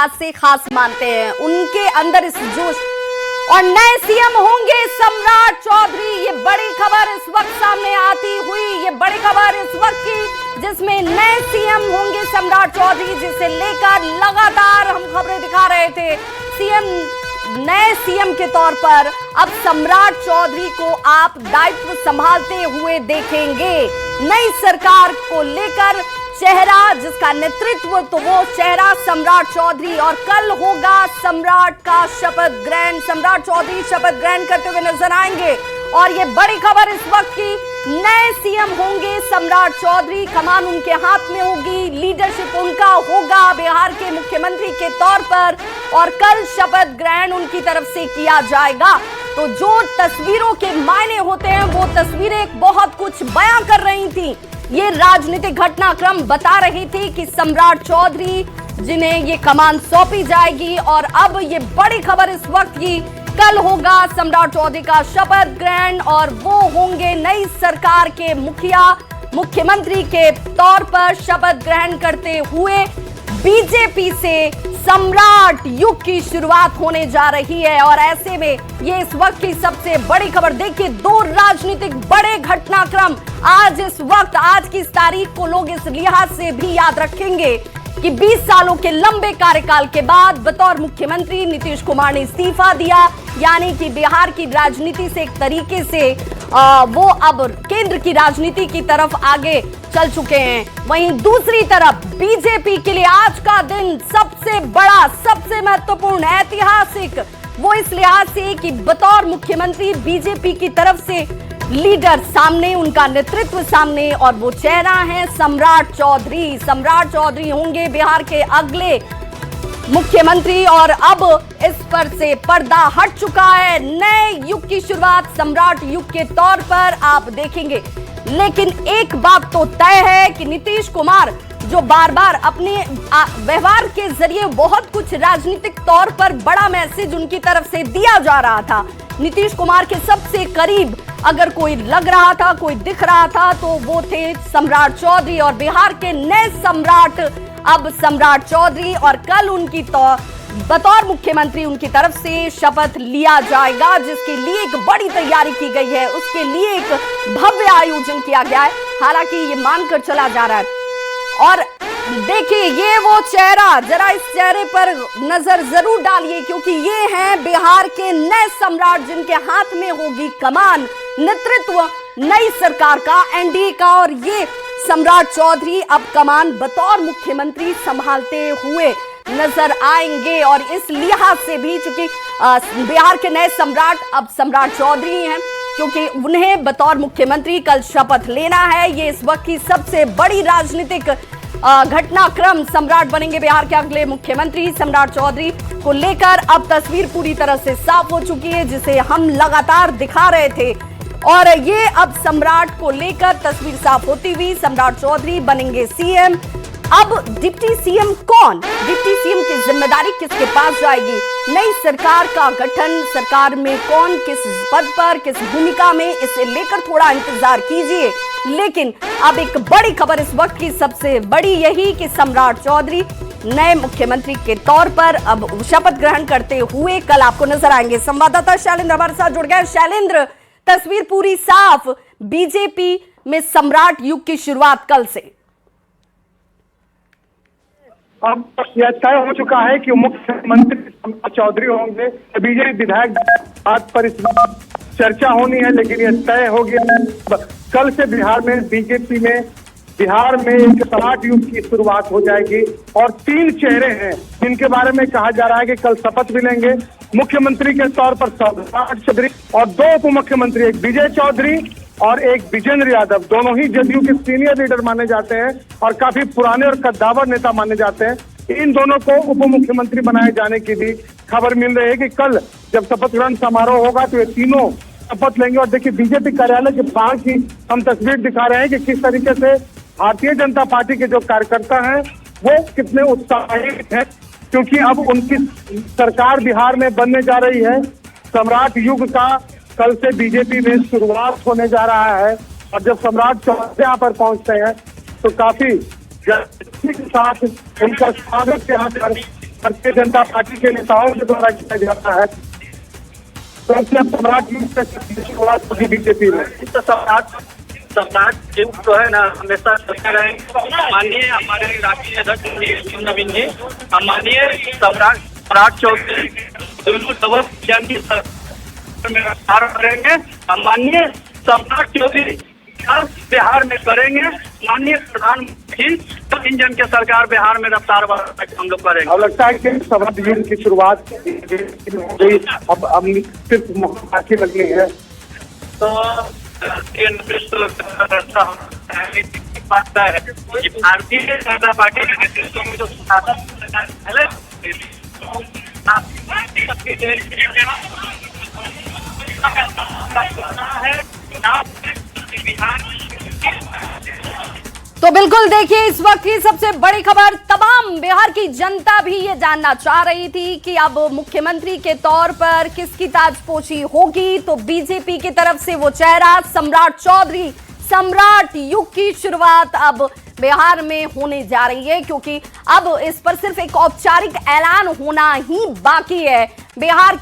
खास से खास मानते हैं, उनके अंदर इस जोश। और नए सीएम होंगे सम्राट चौधरी, ये बड़ी खबर इस वक्त सामने आती हुई, ये बड़ी खबर इस वक्त की, जिसमें नए सीएम होंगे सम्राट चौधरी, जिसे लेकर लगातार हम खबरें दिखा रहे थे। नए सीएम के तौर पर अब सम्राट चौधरी को आप दायित्व संभालते हुए देखेंगे। नई सरकार को लेकर चेहरा जिसका नेतृत्व, तो वो चेहरा सम्राट चौधरी, और कल होगा सम्राट का शपथ ग्रहण। सम्राट चौधरी शपथ ग्रहण करते हुए नजर आएंगे और ये बड़ी खबर इस वक्त की, नए सीएम होंगे सम्राट चौधरी, कमान उनके हाथ में होगी, लीडरशिप उनका होगा बिहार के मुख्यमंत्री के तौर पर, और कल शपथ ग्रहण उनकी तरफ से किया जाएगा। तो जो तस्वीरों के मायने होते हैं वो तस्वीरें बहुत कुछ बयां कर रही थी। ये राजनीतिक घटनाक्रम बता रही थी कि सम्राट चौधरी जिन्हें ये कमान सौंपी जाएगी, और अब ये बड़ी खबर इस वक्त की, कल होगा सम्राट चौधरी का शपथ ग्रहण और वो होंगे नई सरकार के मुख्यमंत्री के तौर पर शपथ ग्रहण करते हुए। बीजेपी से सम्राट युग की शुरुआत होने जा रही है और ऐसे में ये इस वक्त की सबसे बड़ी खबर। देखिए, दो राजनीतिक बड़े घटनाक्रम आज इस वक्त, आज की इस तारीख को लोग इस लिहाज से भी याद रखेंगे कि 20 सालों के लंबे कार्यकाल के बाद बतौर मुख्यमंत्री नीतीश कुमार ने इस्तीफा दिया, यानी कि बिहार की राजनीति से एक तरीके से वो अब केंद्र की राजनीति की तरफ आगे चल चुके हैं। वहीं दूसरी तरफ बीजेपी के लिए आज का दिन सबसे बड़ा, सबसे महत्वपूर्ण, ऐतिहासिक, वो इस लिहाज से कि बतौर मुख्यमंत्री बीजेपी की तरफ से लीडर सामने, उनका नेतृत्व सामने, और वो चेहरा है सम्राट चौधरी। सम्राट चौधरी होंगे बिहार के अगले मुख्यमंत्री और अब इस पर से पर्दा हट चुका है। नए युग की शुरुआत सम्राट युग के तौर पर आप देखेंगे। लेकिन एक बात तो तय है कि नीतीश कुमार जो बार बार अपने व्यवहार के जरिए बहुत कुछ राजनीतिक तौर पर बड़ा मैसेज उनकी तरफ से दिया जा रहा था, नीतीश कुमार के सबसे करीब अगर कोई लग रहा था, कोई दिख रहा था, तो वो थे सम्राट चौधरी, और बिहार के नए सम्राट अब सम्राट चौधरी, और कल उनकी बतौर मुख्यमंत्री उनकी तरफ से शपथ लिया जाएगा, जिसके लिए एक बड़ी तैयारी की गई है, उसके लिए एक भव्य आयोजन किया गया है। हालांकि ये मानकर चला जा रहा है। और देखिए, ये वो चेहरा, जरा इस चेहरे पर नजर जरूर डालिए, क्योंकि ये हैं बिहार के नए सम्राट जिनके हाथ में होगी कमान, नेतृत्व नई सरकार का, एनडीए का, और ये सम्राट चौधरी अब कमान बतौर मुख्यमंत्री संभालते हुए नजर आएंगे। और इस लिहाज से भी चूंकि बिहार के नए सम्राट अब सम्राट चौधरी हैं, क्योंकि उन्हें बतौर मुख्यमंत्री कल शपथ लेना है। ये इस वक्त की सबसे बड़ी राजनीतिक घटनाक्रम, सम्राट बनेंगे बिहार के अगले मुख्यमंत्री। सम्राट चौधरी को लेकर अब तस्वीर पूरी तरह से साफ हो चुकी है, जिसे हम लगातार दिखा रहे थे, और ये अब सम्राट को लेकर तस्वीर साफ होती हुई, सम्राट चौधरी बनेंगे सीएम। अब डिप्टी सीएम कौन, डिप्टी सीएम की जिम्मेदारी किसके पास जाएगी, नई सरकार का गठन, सरकार में कौन किस पद पर, किस भूमिका में, इसे लेकर थोड़ा इंतजार कीजिए। लेकिन अब एक बड़ी खबर इस वक्त की सबसे बड़ी यही कि सम्राट चौधरी नए मुख्यमंत्री के तौर पर अब शपथ ग्रहण करते हुए कल आपको नजर आएंगे। संवाददाता शैलेंद्र हमारे साथ जुड़ गए। शैलेंद्र, तस्वीर पूरी साफ, बीजेपी में सम्राट युग की शुरुआत कल से। अब यह तय हो चुका है कि मुख्यमंत्री सम्राट चौधरी होंगे। बीजेपी विधायक बात पर इस चर्चा होनी है, लेकिन यह तय हो गया कल से बिहार में बीजेपी में एक सम्राट युग की शुरुआत हो जाएगी। और 3 चेहरे हैं जिनके बारे में कहा जा रहा है कि कल शपथ भी लेंगे। मुख्यमंत्री के तौर पर सम्राट चौधरी और 2 उप मुख्यमंत्री, एक विजय चौधरी और एक विजेंद्र यादव, दोनों ही जदयू के सीनियर लीडर माने जाते हैं और काफी पुराने और कद्दावर नेता माने जाते हैं। इन दोनों को उप मुख्यमंत्री बनाए जाने की भी खबर मिल रही है कि कल जब शपथ ग्रहण समारोह होगा तो ये तीनों शपथ लेंगे। और देखिए, बीजेपी कार्यालय के बाहर की हम तस्वीर दिखा रहे हैं कि किस तरीके से भारतीय जनता पार्टी के जो कार्यकर्ता हैं वो कितने उत्साहित हैं, क्योंकि अब उनकी सरकार बिहार में बनने जा रही है। सम्राट युग का कल से बीजेपी में शुरुआत होने जा रहा है। और जब सम्राट चौधरी यहाँ पर पहुंचते हैं तो काफी के साथ उनका स्वागत यहाँ पर भारतीय जनता पार्टी के नेताओं के द्वारा किया जाता है। तो इसलिए सम्राट युग से शुरुआत होगी बीजेपी में। तो सम्राट युग जो है ना हमेशा चलते रहेंगे। माननीय हमारे राष्ट्रीय अध्यक्ष नवीन जी, माननीय सम्राट चौधरी दोनों डबल इंजन की सरकार में रफ्तार करेंगे। माननीय सम्राट चौधरी बिहार में करेंगे। माननीय प्रधानमंत्री डबल इंजन के सरकार बिहार में रफ्तार हम लोग करेंगे। अब लगता है कि सम्राट युग की शुरुआत हो गई, अब सिर्फ बाकी लगनी है। तो भारतीय जनता पार्टी के नेतृत्व में जो तो बिल्कुल देखिए, इस वक्त की सबसे बड़ी खबर, तमाम बिहार की जनता भी ये जानना चाह रही थी कि अब मुख्यमंत्री के तौर पर किसकी ताजपोशी होगी। तो बीजेपी की तरफ से वो चेहरा सम्राट चौधरी, सम्राट युग की शुरुआत अब बिहार में होने जा रही है, क्योंकि अब इस पर सिर्फ एक औपचारिक ऐलान होना ही बाकी है। बिहार